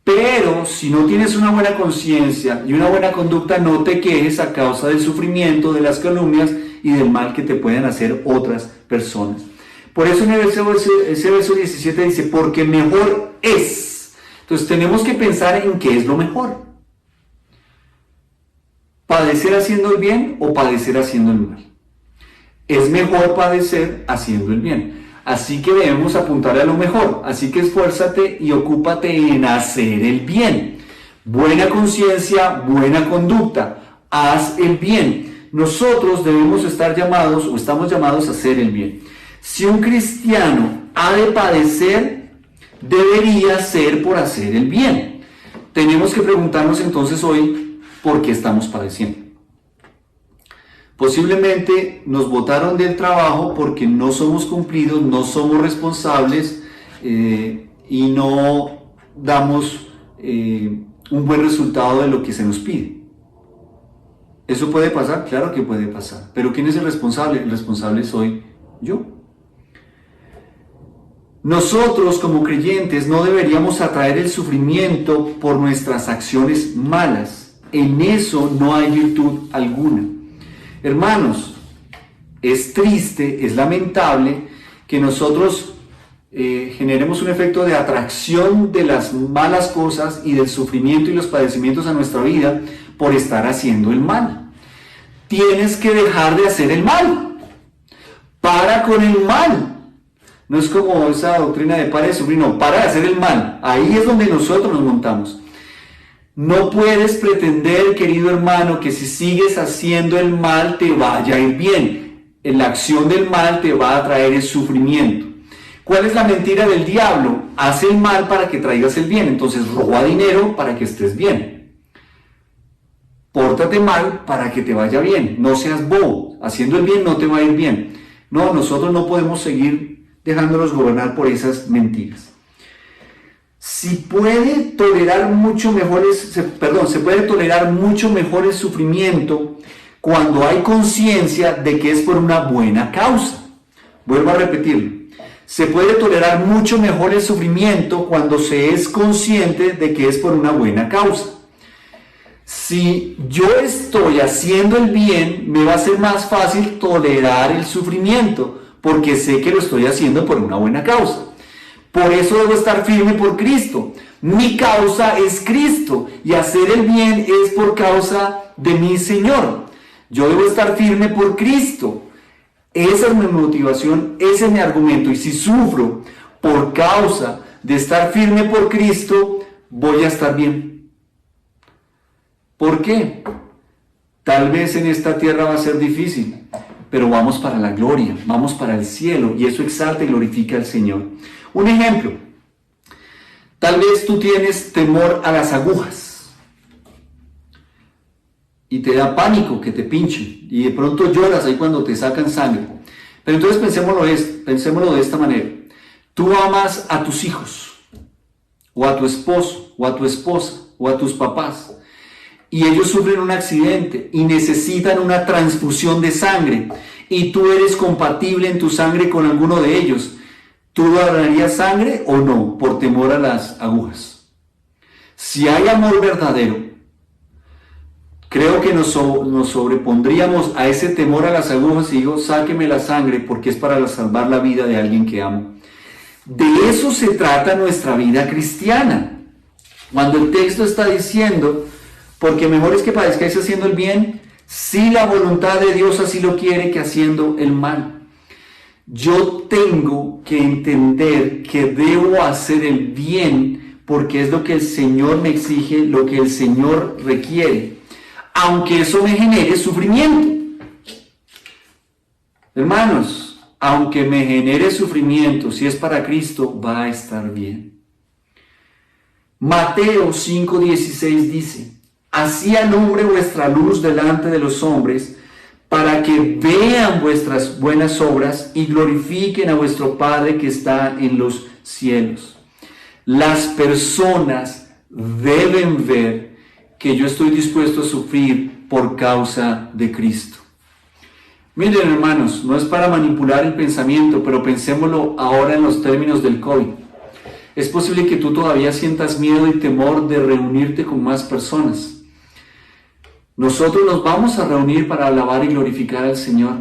Pero si no tienes una buena conciencia y una buena conducta, no te quejes a causa del sufrimiento, de las calumnias y del mal que te pueden hacer otras personas. Por eso en ese verso 17 dice, porque mejor es. Entonces tenemos que pensar en qué es lo mejor. ¿Padecer haciendo el bien o padecer haciendo el mal? Es mejor padecer haciendo el bien. Así que debemos apuntar a lo mejor. Así que esfuérzate y ocúpate en hacer el bien. Buena conciencia, buena conducta. Haz el bien. Nosotros debemos estar llamados o estamos llamados a hacer el bien. Si un cristiano ha de padecer, debería ser por hacer el bien. Tenemos que preguntarnos entonces hoy, ¿por qué estamos padeciendo? Posiblemente nos botaron del trabajo porque no somos cumplidos, no somos responsables y no damos un buen resultado de lo que se nos pide. ¿Eso puede pasar? Claro que puede pasar. ¿Pero quién es el responsable? El responsable soy yo. Nosotros como creyentes no deberíamos atraer el sufrimiento por nuestras acciones malas. En eso no hay virtud alguna. Hermanos, es triste, es lamentable que nosotros generemos un efecto de atracción de las malas cosas y del sufrimiento y los padecimientos a nuestra vida por estar haciendo el mal. Tienes que dejar de hacer el mal. Para con el mal. No es como esa doctrina de para de sufrir, no, para de hacer el mal. Ahí es donde nosotros nos montamos. No puedes pretender, querido hermano, que si sigues haciendo el mal te vaya a ir bien. La acción del mal te va a traer el sufrimiento. ¿Cuál es la mentira del diablo? Hace el mal para que traigas el bien. Entonces roba dinero para que estés bien. Pórtate mal para que te vaya bien. No seas bobo. Haciendo el bien no te va a ir bien. No, nosotros no podemos seguir dejándonos gobernar por esas mentiras. Se puede tolerar mucho mejor el sufrimiento cuando hay conciencia de que es por una buena causa. Vuelvo a repetirlo. Se puede tolerar mucho mejor el sufrimiento cuando se es consciente de que es por una buena causa. Si yo estoy haciendo el bien, me va a ser más fácil tolerar el sufrimiento, porque sé que lo estoy haciendo por una buena causa. Por eso debo estar firme por Cristo. Mi causa es Cristo y hacer el bien es por causa de mi Señor. Yo debo estar firme por Cristo. Esa es mi motivación, ese es mi argumento. Y si sufro por causa de estar firme por Cristo, voy a estar bien. ¿Por qué? Tal vez en esta tierra va a ser difícil, pero vamos para la gloria, vamos para el cielo, y eso exalta y glorifica al Señor. Un ejemplo, tal vez tú tienes temor a las agujas y te da pánico que te pinchen y de pronto lloras ahí cuando te sacan sangre. Pero entonces pensémoslo de esta manera. Tú amas a tus hijos o a tu esposo o a tu esposa o a tus papás y ellos sufren un accidente y necesitan una transfusión de sangre y tú eres compatible en tu sangre con alguno de ellos. ¿Tú donarías sangre o no por temor a las agujas? Si hay amor verdadero, creo que nos sobrepondríamos a ese temor a las agujas y digo, sáqueme la sangre porque es para salvar la vida de alguien que amo. De eso se trata nuestra vida cristiana. Cuando el texto está diciendo, porque mejor es que padezcáis haciendo el bien, si la voluntad de Dios así lo quiere, que haciendo el mal. Yo tengo que entender que debo hacer el bien porque es lo que el Señor me exige, lo que el Señor requiere, aunque eso me genere sufrimiento. Hermanos, aunque me genere sufrimiento, si es para Cristo, va a estar bien. Mateo 5:16 dice, así alumbre vuestra luz delante de los hombres, para que vean vuestras buenas obras y glorifiquen a vuestro Padre que está en los cielos. Las personas deben ver que yo estoy dispuesto a sufrir por causa de Cristo. Miren, hermanos, no es para manipular el pensamiento, pero pensémoslo ahora en los términos del COVID. Es posible que tú todavía sientas miedo y temor de reunirte con más personas. Nosotros nos vamos a reunir para alabar y glorificar al Señor.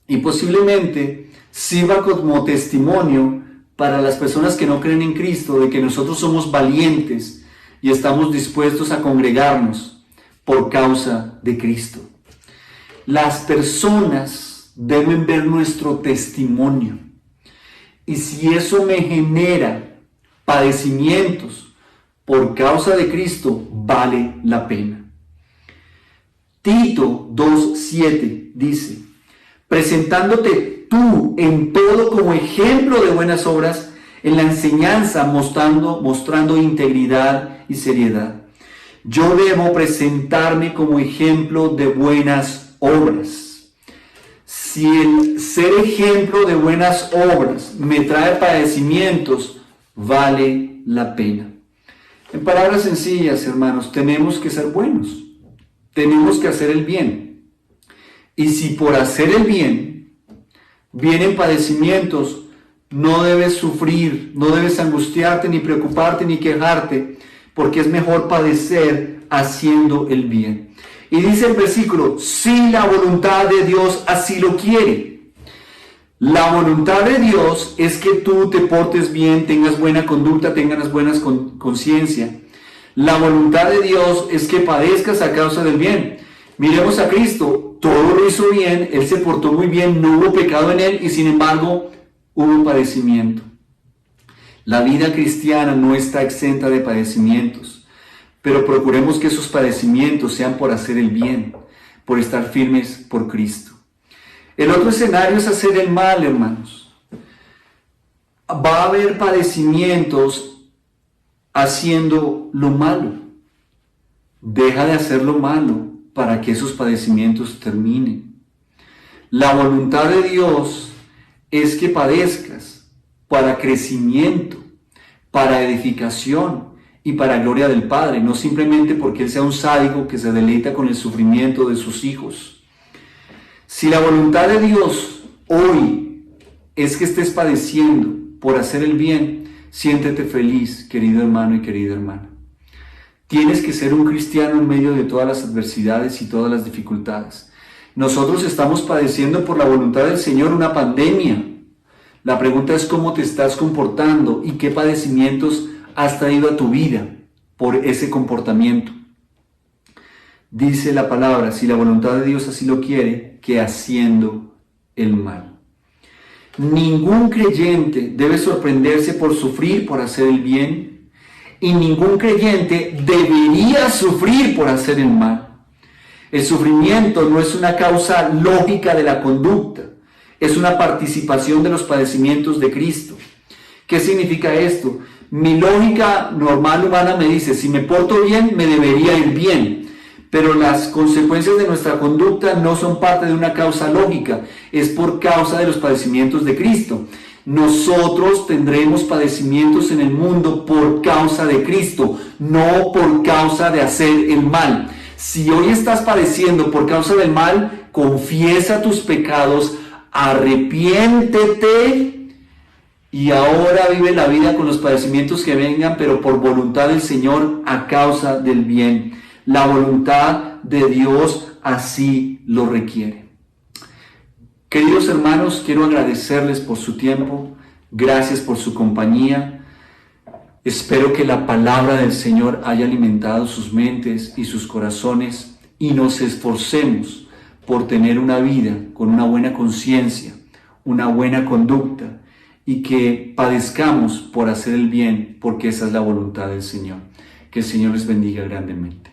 Y posiblemente sirva como testimonio para las personas que no creen en Cristo de que nosotros somos valientes y estamos dispuestos a congregarnos por causa de Cristo. Las personas deben ver nuestro testimonio. Y si eso me genera padecimientos por causa de Cristo, vale la pena. Tito 2:7 dice: presentándote tú en todo como ejemplo de buenas obras, en la enseñanza mostrando integridad y seriedad. Yo debo presentarme como ejemplo de buenas obras. Si el ser ejemplo de buenas obras me trae padecimientos, vale la pena. En palabras sencillas, hermanos, tenemos que ser buenos. Tenemos que hacer el bien. Y si por hacer el bien vienen padecimientos, no debes sufrir, no debes angustiarte, ni preocuparte, ni quejarte, porque es mejor padecer haciendo el bien. Y dice el versículo: si la voluntad de Dios así lo quiere. La voluntad de Dios es que tú te portes bien, tengas buena conducta, tengas buena conciencia. La voluntad de Dios es que padezcas a causa del bien. Miremos a Cristo, todo lo hizo bien, Él se portó muy bien, no hubo pecado en Él y sin embargo hubo padecimiento. La vida cristiana no está exenta de padecimientos, pero procuremos que esos padecimientos sean por hacer el bien, por estar firmes por Cristo. El otro escenario es hacer el mal, hermanos. Va a haber padecimientos haciendo lo malo. Deja de hacer lo malo para que esos padecimientos terminen. La voluntad de Dios es que padezcas para crecimiento, para edificación y para gloria del Padre, no simplemente porque Él sea un sádico que se deleita con el sufrimiento de sus hijos. Si la voluntad de Dios hoy es que estés padeciendo por hacer el bien, siéntete feliz, querido hermano y querida hermana. Tienes que ser un cristiano en medio de todas las adversidades y todas las dificultades. Nosotros estamos padeciendo por la voluntad del Señor una pandemia. La pregunta es cómo te estás comportando y qué padecimientos has traído a tu vida por ese comportamiento. Dice la palabra: si la voluntad de Dios así lo quiere, que haciendo el mal. Ningún creyente debe sorprenderse por sufrir por hacer el bien, y ningún creyente debería sufrir por hacer el mal. El sufrimiento no es una causa lógica de la conducta, es una participación de los padecimientos de Cristo. ¿Qué significa esto? Mi lógica normal humana me dice: si me porto bien, me debería ir bien. Pero las consecuencias de nuestra conducta no son parte de una causa lógica, es por causa de los padecimientos de Cristo. Nosotros tendremos padecimientos en el mundo por causa de Cristo, no por causa de hacer el mal. Si hoy estás padeciendo por causa del mal, confiesa tus pecados, arrepiéntete y ahora vive la vida con los padecimientos que vengan, pero por voluntad del Señor a causa del bien. La voluntad de Dios así lo requiere. Queridos hermanos, quiero agradecerles por su tiempo. Gracias por su compañía. Espero que la palabra del Señor haya alimentado sus mentes y sus corazones y nos esforcemos por tener una vida con una buena conciencia, una buena conducta y que padezcamos por hacer el bien, porque esa es la voluntad del Señor. Que el Señor les bendiga grandemente.